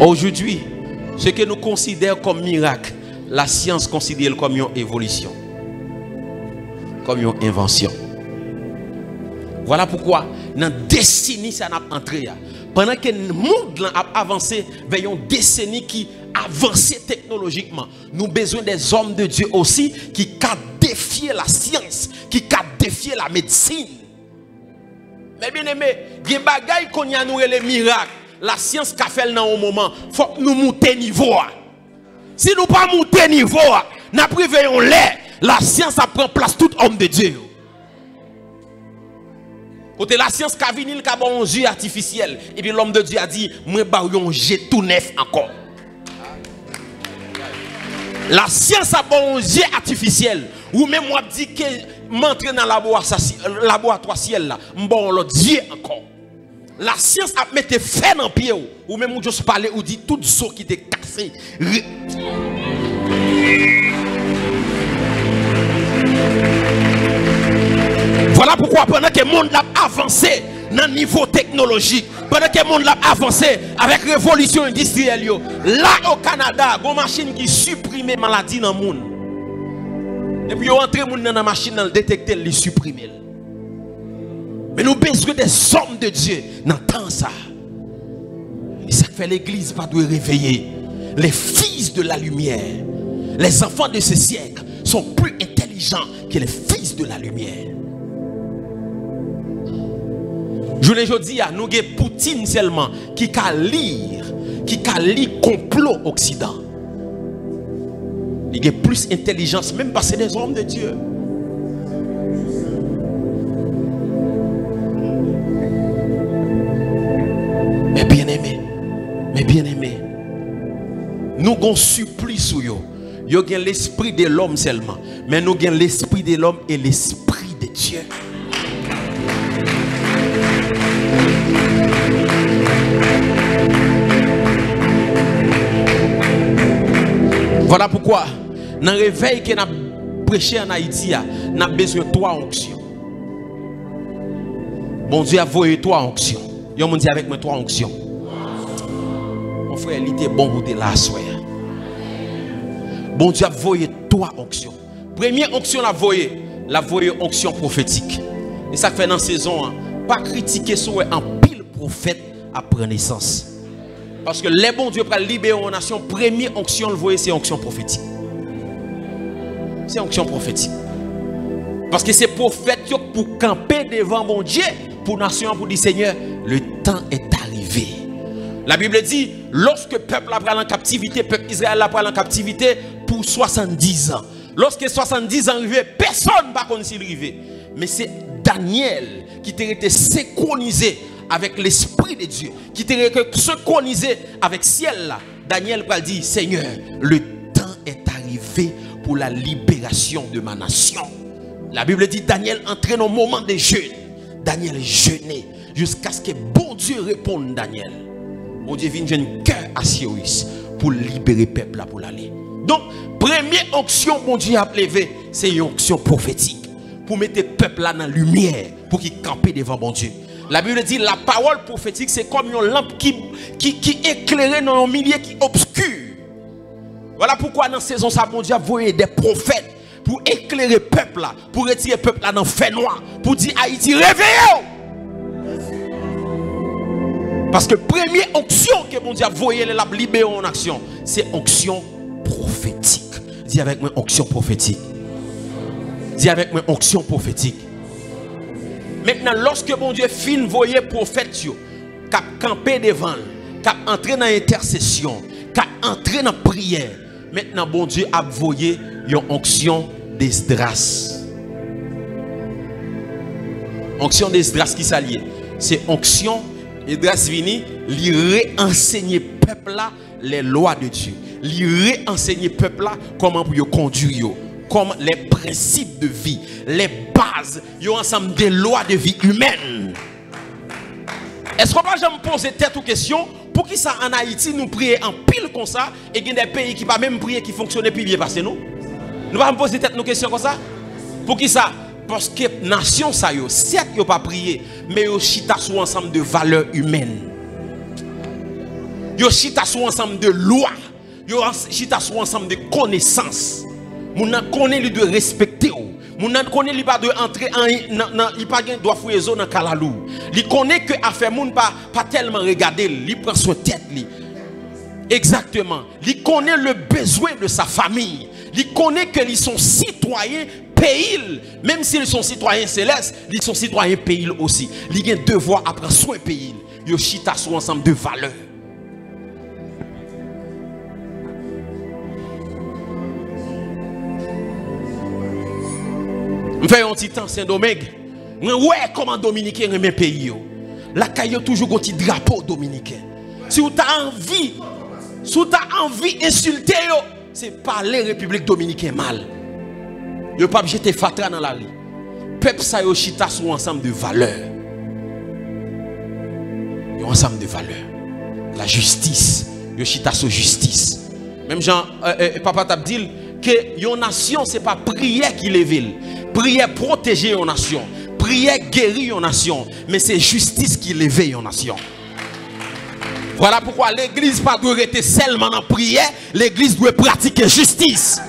Speaker 1: Aujourd'hui, ce que nous considérons comme miracle, la science considère comme une évolution, comme une invention. Voilà pourquoi dans la décennie ça n'a pas entré. Pendant que le monde a avancé vers une décennie qui avance technologiquement, nous avons besoin des hommes de Dieu aussi qui peuvent défier la science, qui peuvent défier la médecine. Mais bien aimé, il y a des bagailles qu'on y a nous les miracles. La science qu'a fait dans un moment, il faut que nous montions niveau. Si nous ne pas monter niveau, nous prévoyons l'air. La science a pris place tout homme de Dieu. Côté la science qu'a venu, il a un yeux artificiel. Et puis l'homme de Dieu a dit, moi je jet tout neuf encore. La science a un yeux artificiel. Ou même moi dit que m'entrer dans le laboratoire ciel là, bon l'autre Dieu encore. La science a mis fait dans le pied ou même où je parle ou dit tout ce qui était cassé. Voilà pourquoi pendant que le monde a avancé dans le niveau technologique, pendant que le monde a avancé avec la révolution industrielle, là au Canada, il y a une machine qui supprime les maladies dans le monde. Et puis, on entre dans la machine, on détecte les supprimer. Mais nous avons besoin des hommes de Dieu dans le temps ça. Et ça fait l'église pas doit réveiller. Les fils de la lumière, les enfants de ce siècle sont plus intelligents que les fils de la lumière. Je ne dis pas, nous avons Poutine seulement qui peut lire complot Occident. Il y a plus d'intelligence, même parce que c'est des hommes de Dieu. Mais bien aimé, nous avons supplié sur eux. Nous avons l'esprit de l'homme seulement, mais nous avons l'esprit de l'homme et l'esprit de Dieu. Voilà pourquoi, dans le réveil que nous avons prêché en Haïti, nous avons besoin de 3 onctions. Bon Dieu a voyé 3 onctions. Yo mon dit avec moi 3 onctions. Mon frère, il était bon pour te la soir. Bon Dieu a voyé 3 onctions. Première onction la voyé onction prophétique. Et ça fait dans la saison, pas critiquer sur un pile prophète après naissance. Parce que les bons Dieu pour libérer une nation, première onction, le voyez, c'est onction prophétique. C'est onction prophétique. Parce que c'est prophète pour camper devant mon Dieu, pour nation, pour dire Seigneur, le temps est arrivé. La Bible dit, lorsque le peuple a pris en captivité, peuple Israël a pris en captivité pour 70 ans. Lorsque 70 ans arrivent, personne ne va connaître s'il arrive. Mais c'est Daniel qui a été synchronisé avec l'Esprit de Dieu, qui était synchronisé avec ciel là. Daniel va dire, Seigneur, le temps est arrivé pour la libération de ma nation. La Bible dit, Daniel entrait dans un moment de jeûne. Daniel jeûnait jusqu'à ce que bon Dieu réponde Daniel. Bon Dieu vient un cœur à Cyrus pour libérer le peuple là pour l'aller. Donc, première onction bon Dieu a levé, c'est une onction prophétique. Pour mettre le peuple là dans la lumière, pour qu'il campe devant bon Dieu. La Bible dit la parole prophétique c'est comme une lampe qui éclaire dans un milieu qui obscur. Voilà pourquoi dans la saison ça, bon Dieu a envoyé des prophètes pour éclairer le peuple là, pour retirer le peuple là dans le fait noir, pour dire Haïti réveillez-vous. Parce que première onction que mon Dieu a voyé la libérer en action, c'est onction prophétique. Dis avec moi onction prophétique. Dis avec moi onction prophétique. Maintenant, lorsque mon Dieu fin voyer prophète, cap camper devant, cap entrer dans l'intercession, cap entrer dans la prière. Maintenant, bon Dieu a voyé une onction d'Esdras. Onction d'Esdras qui s'allie. C'est onction Esdras vini, lui réenseigner peuple là les lois de Dieu. Lui réenseigner peuple là comment pour conduire, comme les principes de vie, les bases, yo ensemble des lois de vie humaine. Est-ce qu'on va jamais poser tête aux questions pour qui ça en Haïti nous prier en pile comme ça et il y a des pays qui pas même prier qui fonctionnent plus bien parce que nous va poser tête nos questions comme ça pour qui ça? Parce que nation ça yo, certes yo pas prier, mais yo chita sur ensemble de valeurs humaines. Yo chita sur ensemble de lois. Yo chita sur ensemble de connaissances. Moun connaît lui de respecter ou. Moun connaît lui pas de entrer en il pas gain doit fouiller zone dans kalalou. Il connaît que affaire moun pas tellement regarder, il prend son tête li. Exactement. Il connaît le besoin de sa famille. Il connaît que ils sont citoyens pays, même s'ils sont citoyens célestes, ils sont citoyens pays aussi. Ils ont un devoir à prendre soin pays. Ils chita sur ensemble de valeurs. Je fais un petit temps Saint-Domingue. Ouais, comment Dominicain remet pays. La caille toujours un petit drapeau dominicain. Si vous avez envie, d'insulter, c'est parler République dominicaine mal. Vous pas jeter fatra dans la rue. Peuple ça yo chita sur ensemble de valeurs. Yo ensemble de valeurs. La justice, yo chita sur justice. Même Jean papa t'a dit que yon nation c'est pas prière qui lève. Prière protéger yon nation. Prière guérir yon nation, mais c'est justice qui lève yon nation. Voilà pourquoi l'église pas doit rester seulement en prière, l'église doit pratiquer justice.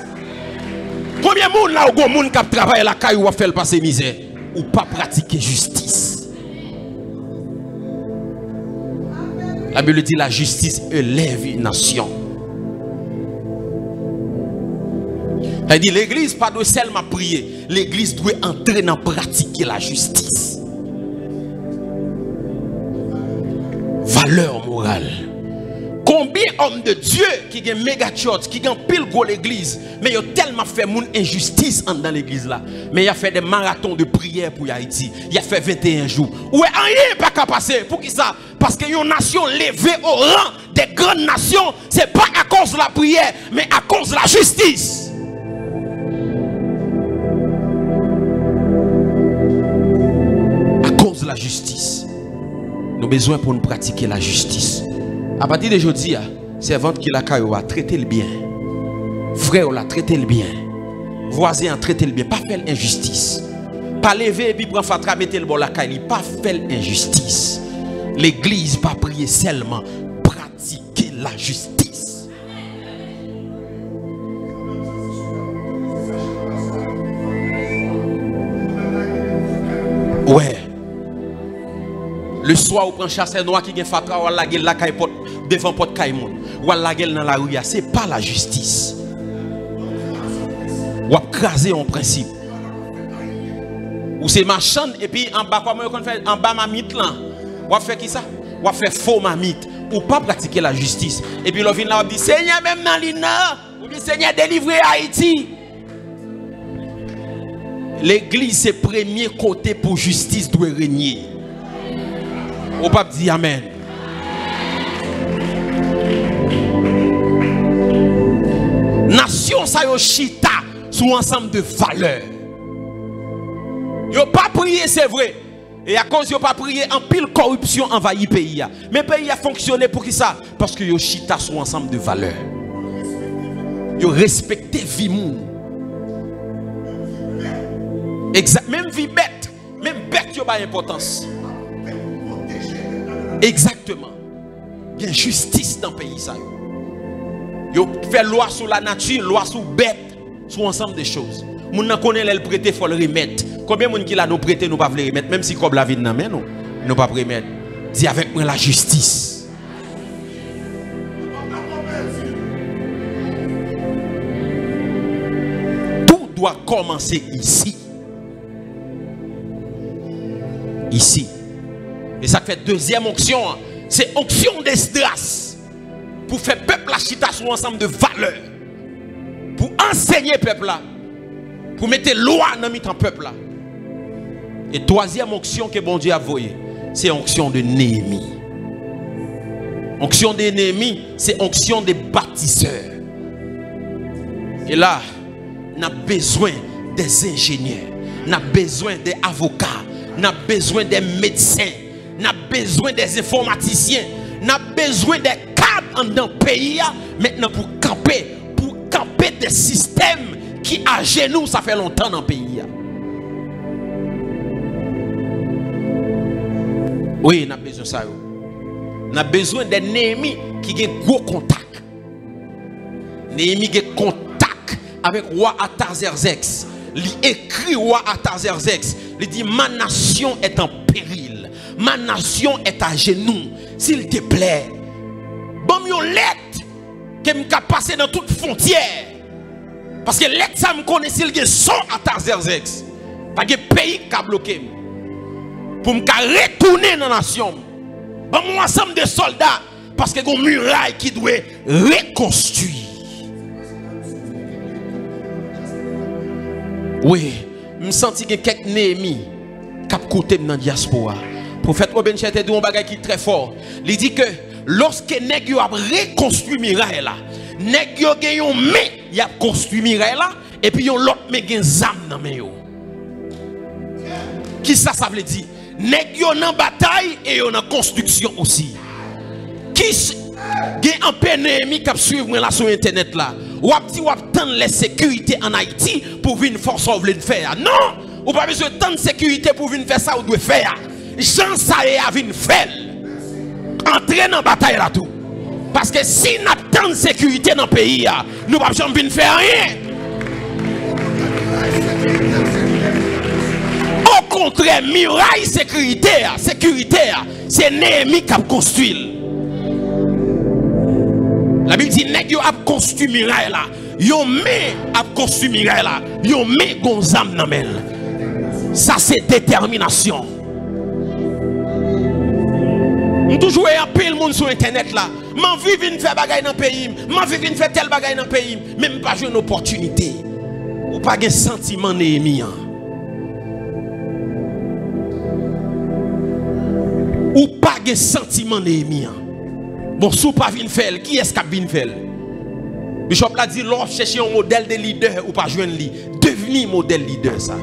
Speaker 1: Combien de monde là ou monde qui travaille la caille ou a fait passer misère ou pas pratiquer justice? La Bible dit la justice élève une nation. Elle dit l'église pas doit seulement prier, l'église doit entrer dans pratiquer la justice. Valeur morale. Combien d'hommes de Dieu qui ont méga church, qui ont pile gros l'église, mais ils ont tellement fait mon injustice dans l'église là. Mais il a fait des marathons de prière pour Haïti. Il a fait 21 jours. Où est rien pas qu'à passer. Pour qui ça? Parce que une nation levée au rang des grandes nations, c'est pas à cause de la prière, mais à cause de la justice. À cause de la justice. Nous avons besoin pour nous pratiquer la justice. À partir d'aujourd'hui, servante qui la caillou a traité le bien. Frère l'a traité le bien. Voisin a traité le bien. Pas faire l'injustice. Pas lever et puis prendre fatra mettre le bon la caille. Pas faire l'injustice. L'église pas prier seulement. Pratiquer la justice. Ouais. Le soir, on prend chasseur noir qui a fatra ou la gueule la caille devant porte caïmon. Ou la gueule dans la rue, c'est pas la justice. Ou craser en principe. Ou c'est machin et puis en bas comment on fait en bas mamite là. Ou fait qui ça? Ou fait faux mamite ou pas pratiquer la justice. Et puis l'on vient là on dit Seigneur même dans l'ina ou bien Seigneur délivrer Haïti. L'église c'est premier côté pour justice doit régner. Ou pas dire amen. Nation ça yo chita sous ensemble de valeurs. Yo pas prié c'est vrai. Et à cause yo pas prié en pile corruption envahit pays. Mais pays a fonctionné pour qui ça? Parce que yo chita sous ensemble de valeurs. Yo respecté vie moun. Exact, même vie bête, même bête yo pas importance. Exactement. Il y a justice dans le pays ça. Yo fait loi sur la nature, loi sur bête, sur ensemble de choses. Moun nan connaît le prêter, faut le remettre. Combien de monde qui l'a nous prêter, nous pas le remettre, même si comme la vie nan men nous pas remettre. Dis avec moi la justice. Tout doit commencer ici. Ici. Et ça fait deuxième onction. C'est onction d'Esdras. Pour faire peuple la chita sur un ensemble de valeurs. Pour enseigner peuple là. Pour mettre loi dans le peuple là. Et troisième onction que bon Dieu a envoyé, c'est onction de Néhémie. Onction de Néhémie, c'est onction des bâtisseurs. Et là, on a besoin des ingénieurs, on a besoin des avocats, on a besoin des médecins, on a besoin des informaticiens, on a besoin des cadres dans le pays maintenant pour camper des systèmes qui à genoux ça fait longtemps dans le pays. Oui, on a besoin de ça. On a besoin de Néhémie qui a un gros contact. Néhémie a un contact avec le roi Artaxerxès. Il écrit au roi Artaxerxès. Il dit: ma nation est en péril. Ma nation est à genoux. S'il te plaît, bon, une lettre qui me passer dans toute frontière. Parce que lettre ça me connaît s'il y a son Artaxerxès. Pas de pays qui a bloqué. Pour me retourner dans la nation. Bon, un ensemble de soldats. Parce qu'il y a une muraille qui doit reconstruire. Oui, je me sens qu'il y a quelques Néhémie qui ont côté dans la diaspora. Le prophète Robin Chete dit un bagage qui est très fort. Il dit que lorsque nèg yo a reconstruit muraille là, nèg yo gen yon main, y a construit muraille là, et puis yon l'autre main gen zam nan main yo. Qui ça veut dire? Nèg yo nan bataille et yo nan construction aussi. Qui gen un peu Néhémie qui suivre là sur internet là. Ou ap di ou ap tendre les sécurités en Haïti pour venir force ou vle faire. Non, ou pas besoin de tant de sécurité pour venir faire ça ou doit faire. Jean ça y a venir faire. Entrer dans bataille là tout. Parce que si nous avons tant de sécurité dans le pays, nous ne pouvons pas venir faire rien. Au contraire, muraille sécuritaire, c'est Néhémie qui a construit. La Bible dit nèg yo a construit muraille là. Yo met a construit muraille là. Yo met gonzam nan men. Ça c'est détermination. On toujours un pile monde sur internet là. M'en vivre faire bagay dans le pays, m'en vivre faire tel bagay dans le pays, même pas jouer une opportunité. Ou pas un sentiment Néhémie. Ou pas un sentiment Néhémie. Bon, si vous pas venir faire, qui est-ce qui a venir faire? Bishop l'a dit, lorsque chercher un modèle de leader ou pas jouer un leader, devenir modèle leader ça.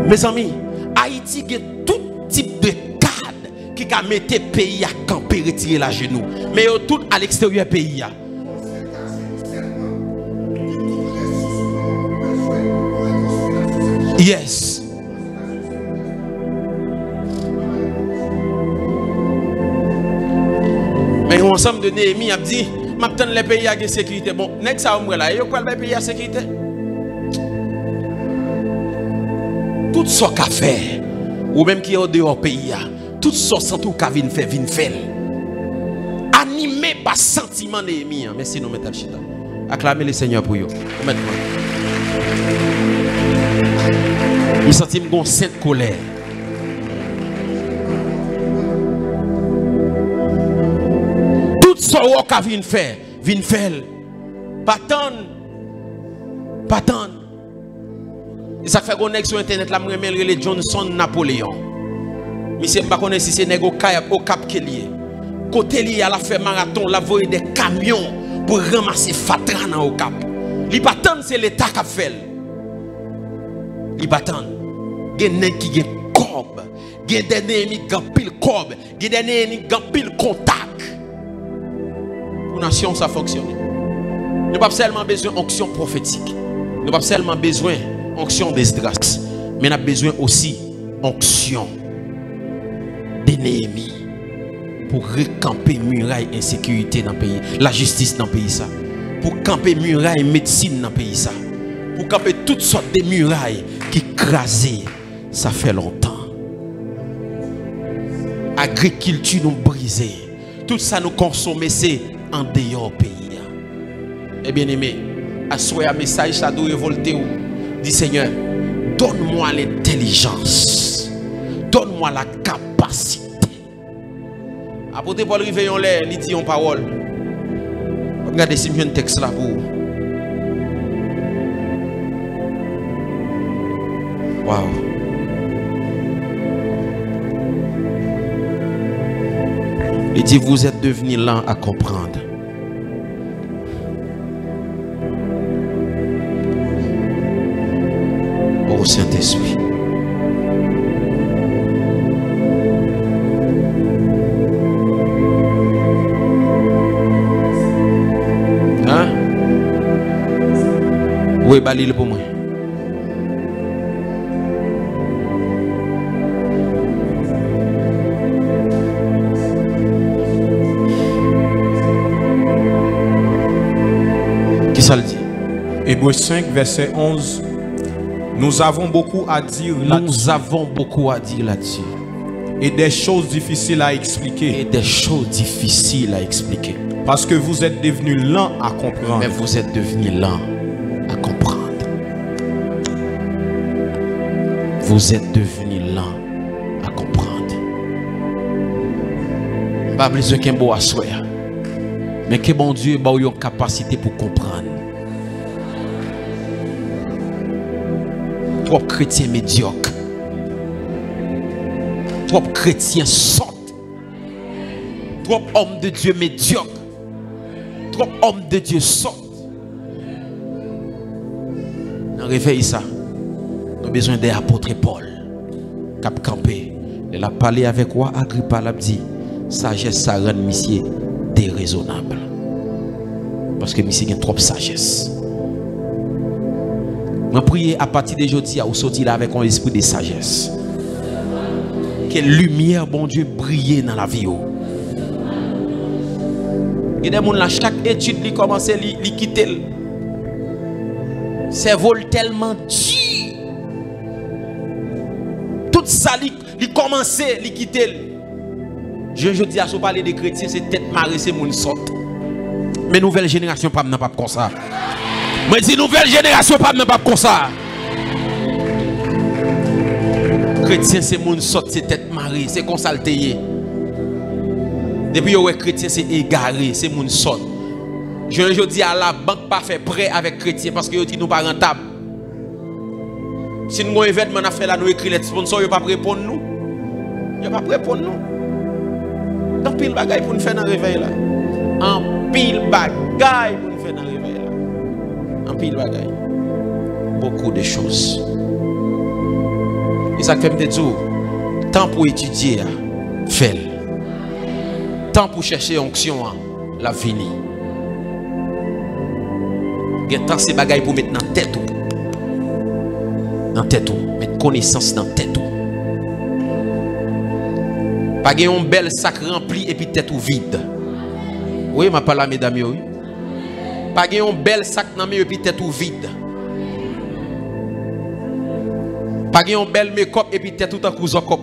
Speaker 1: Mes amis, Haïti a tout type de cadre qui a mis le pays à camper, retirer la genou. Mais tout à l'extérieur du pays. Yes. Mais ensemble de Néhémie a dit, maintenant les pays à sécurité. Bon, n'est-ce ça là, il y a quoi le pays à sécurité? Tout ce qu'a fait, ou même qui est au dehors pays, tout ce qui a fait, vin faire. Animé par sentiment Néhémie. Merci, nous mettons le chita. Acclamez le Seigneur pour vous. Je sens une sainte colère. Tout ce que vient faire, vient faire. Pas tant. Et ça fait qu'on est sur internet là, je me Johnson Napoléon. Mais je ne sais pas si c'est au Cap qui est lié. Côté lié, elle a fait marathon, la voie des camions pour ramasser Fatran au Cap. Li pas tant, c'est l'État qui a fait. Li pas tant. Il y a des gens qui ont corbe. Il y a des Néhémie qui ont pile corbe. Il y a des Néhémie qui ont pile contact. Pour la nation, ça fonctionne. Nous n'avons pas seulement besoin d'onction prophétique. Nous n'avons pas seulement besoin d'onction d'Esdras. Mais nous avons besoin aussi d'onction de Néhémie. Pour recamper muraille insécurité dans le pays. La justice dans le pays. Ça. Pour camper muraille médecine dans le pays. Ça. Pour camper toutes sortes de murailles qui crasent. Ça fait longtemps. Agriculture nous brisée. Tout ça nous consommer, c'est en dehors pays. Eh bien aimé, à ce message, ça doit révolter. Dis Seigneur, donne-moi l'intelligence. Donne-moi la capacité. Apôtre Paul Riveillon l'air, il dit en parole. Regardez si je un texte là pour vous. Wow. Il dit, vous êtes devenus lents à comprendre. Ô Saint-Esprit. Hein? Oui, balil pour moi. Qui ça le dit?
Speaker 2: Hébreux 5, verset 11. Nous avons beaucoup à dire là-dessus.
Speaker 1: Nous avons beaucoup à dire là-dessus.
Speaker 2: Et des choses difficiles à expliquer.
Speaker 1: Et des choses difficiles à expliquer.
Speaker 2: Parce que vous êtes devenus lents à comprendre.
Speaker 1: Mais vous êtes devenus lents à comprendre. Vous êtes devenus lents à comprendre. Pas besoin qu'un beau assoir. Mais que bon Dieu ait une capacité pour comprendre. Trop chrétiens médiocres. Trop chrétiens sortent. Trop hommes de Dieu médiocres. Trop hommes de Dieu sortent. On réveille ça. Nous avons besoin des apôtres Paul. Cap campé. Il a parlé avec quoi? Agrippa l'a dit. Sagesse ça rend monsieur déraisonnable. Parce que monsieur a trop de sagesse. Je prie à partir d'aujourd'hui à sortir là avec un esprit de sagesse. Quelle lumière, bon Dieu, brille dans la vie. Il y a des gens là, chaque étude, ils commencent à quitter. C'est vol tellement dur. Tout ça, ils commencent à quitter. Je dis à ce parler des chrétiens, c'est tête marée, c'est mon sort. Mais nouvelle génération, pas comme ça. Mais dis nouvelle génération, pas comme ça. Chrétien, c'est mon sort, c'est tête marée, c'est consalté. Depuis que chrétien, c'est égaré, c'est mon sort. Je dis à la banque, pas fait prêt avec chrétien parce que dit nous pas rentable. Si nous avons un événement à faire là, nous écrivons les sponsors, ils ne sont pas prêts pour nous. Ils ne sont pas prêts pour nous. En pile bagaille pour nous faire dans le réveil là. En pile bagaille pour nous faire dans le réveil là. En pile bagaille. Beaucoup de choses. Et ça fait me dire, temps pour étudier, fais-le. Temps pour chercher onction, la fini. Il y a tant ces bagailles pour mettre dans la tête. Dans la tête, mettre connaissance dans la tête. Pas un bel sac rempli et puis tête vide. Oui, ma parole, mesdames, oui. Pas un bel sac dans et puis tête vide. Pas un bel make-up et puis tête tout en cousin cop.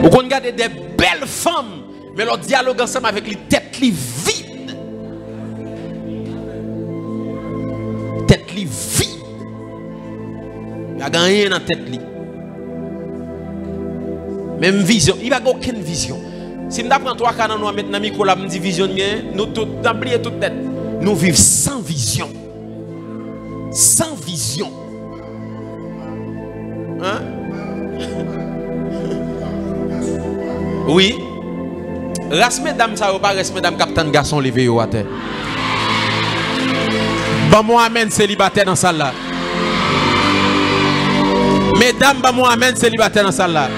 Speaker 1: Vous regardez des belles femmes, mais leur dialogue ensemble avec les têtes vides. Tête vide. Il n'y a rien dans la tête. Même vision. Il n'y a aucune vision. Si nous apprenons 3 cas, nous mettons dans le micro, nous vision, nous oublions toute tête. Nous vivons sans vision. Sans vision. Hein? Oui. Race mesdames, ça va pas race mesdames, capitaine garçon, levé au terre. Bon, moi, amen, célibataire dans la salle là. Mesdames, bon, moi, amen, célibataire dans la salle là.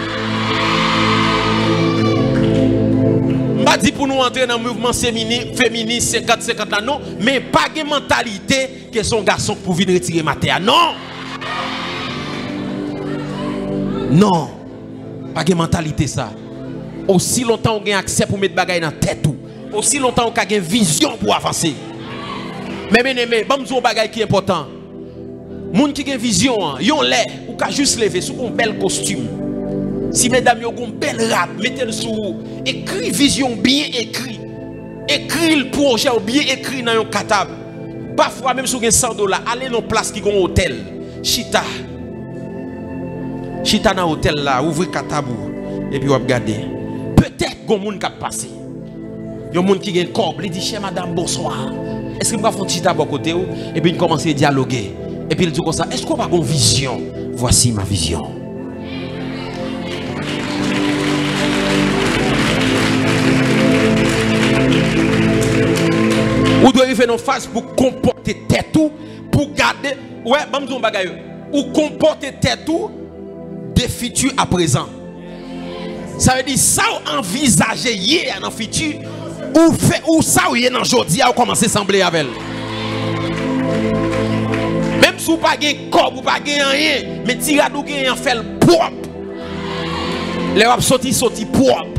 Speaker 1: Je dis pour nous entrer dans le mouvement féministe 50-50 ans, non, mais pas de mentalité que son garçon pour venir retirer ma terre. Non! Non! Pas de mentalité ça. Aussi longtemps on a accès pour mettre bagaille dans la tête, aussi longtemps on a une vision pour avancer. Mais bien aimé, bon, je bagaille qui est important. Moun qui gen vision, yon lè, ou ka juste lever sous un bel costume. Si mesdames yon gon bel rap, mettez-le sous, écrit vision bien écrit. Écrit le projet ou bien écrit dans un katab. Parfois même sous $100, allez dans place qui gon hôtel. Chita dans hôtel là, ouvrez katabou et puis vous regardez. Peut-être gon moun k'ap passer. Yon moun qui gen corps, il dit chère madame bonsoir. Est-ce que vous pouvez faire chita bon côté ou et puis il commence à dialoguer. Et puis il dit comme ça, est-ce qu'on a une vision? Voici ma vision. Ou doit arriver dans phase pour comporter tête ou pour garder ouais bamzon bagay ou comporter tête ou des futurs à présent. Ça veut dire ça envisager hier dans futur ou fait ou ça ou hier dans aujourd'hui à commencer à sembler avec elle. Même si vous pas gain corps ou pas gain rien mais tiradou gain fait propre. Les wap sorti propre.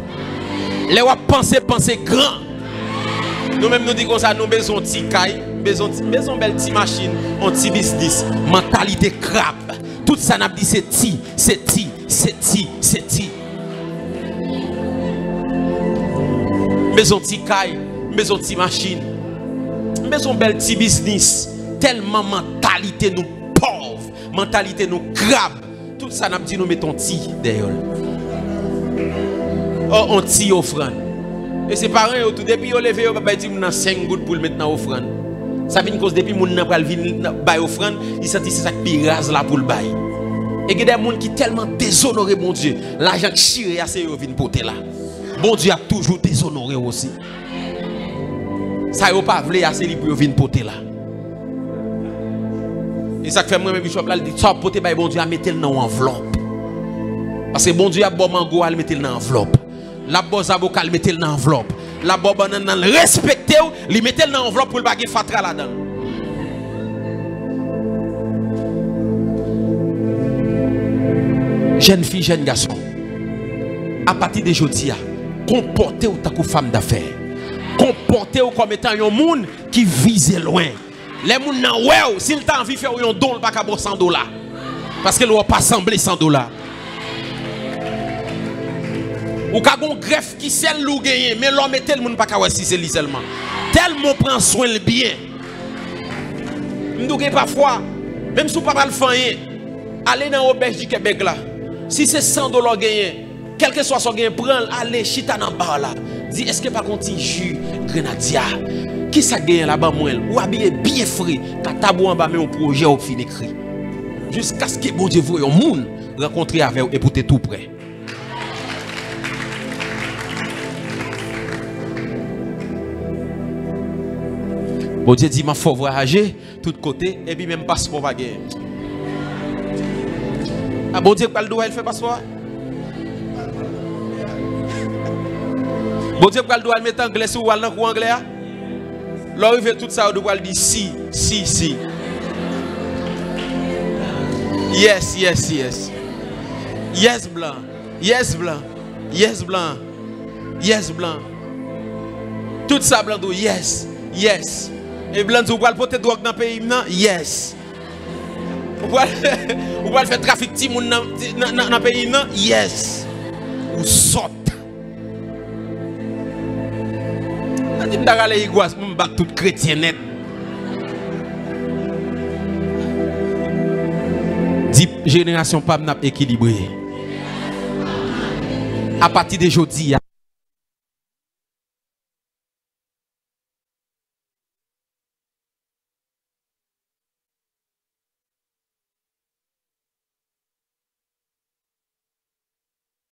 Speaker 1: Les wap penser grand. Nous même nous disons comme ça, nous besoin de petits cailles, besoin belle petite machine, un petit business, mentalité crabe. Tout ça n'a dit c'est ti. Besoin de petits cailles, besoin de petite machine, besoin belle petit business. Tellement mentalité nous pauvre, mentalité nous crabe. Tout ça n'a dit nous mettons ti derrière. Oh, on ti offrande. Et ses parents, tout depuis qu'ils levé, ils disent que 5 gouttes pour le mettre dans l'offrande. Ça vient cause depuis que les gens viennent dans l'offrande, ils sentent que c'est ça qui rase là pour le bail. Et il y a des gens qui sont tellement déshonorés, mon Dieu. L'argent qui chire, c'est eux qui viennent porter là. Bon Dieu a toujours déshonoré aussi. Ça n'a pas voulu, c'est lui qui vient porter là. Et ça fait moi-même, Bishop, là, il dit, ça porter, bon Dieu a mis dans l'enveloppe. Parce que bon Dieu a bon mango, il met dans l'enveloppe. La bosse avocat, il mettait dans l'enveloppe. La bosse banane, respecté, il mettait dans l'enveloppe pour le baguer fatra là-dedans. Jeune fille, jeune garçon, à partir de aujourd'hui, comportez-vous comme femme d'affaires. Comportez-vous comme étant un monde qui vise loin. Les gens nan ouais, s'il t'a envie de faire un don, il pas qu'à $100. Parce qu'il ne va pas sembler $100. Ou ka gon greffe qui sel lou gagné mais l'homme est tellement pas ka si c'est lui seulement tellement prend soin le bien m'dou parfois même si pas mal faire aller dans auberge du Québec là si c'est $100 gagné quel que soit son gain prend aller chita dans bar là dit est-ce que pas conti jus grenadier qui ça gagne là-bas moi ou habillé bien frais ka tabou en bas mais un projet au fin écrit jusqu'à ce que bon Dieu voie un monde rencontrer avec et pour tout près. Bon Dieu dit, il faut voyager tout côté et puis même passeport va gagner. Ah bon Dieu, quel doit il fait passeport? Bon Dieu, quel doit il mettre anglais sur ou anglais? Là, il fait tout ça, il doit dire si. Yes. Yes blanc. Tout ça blanc, yes. Et blanc, vous pouvez porter drogue dans le pays, non? Yes. Vous pouvez faire trafic de monde dans le pays, non? Yes. Ou saute. Je dis que je vais tout chrétien net. Dit génération pas équilibrée. À partir de aujourd'hui.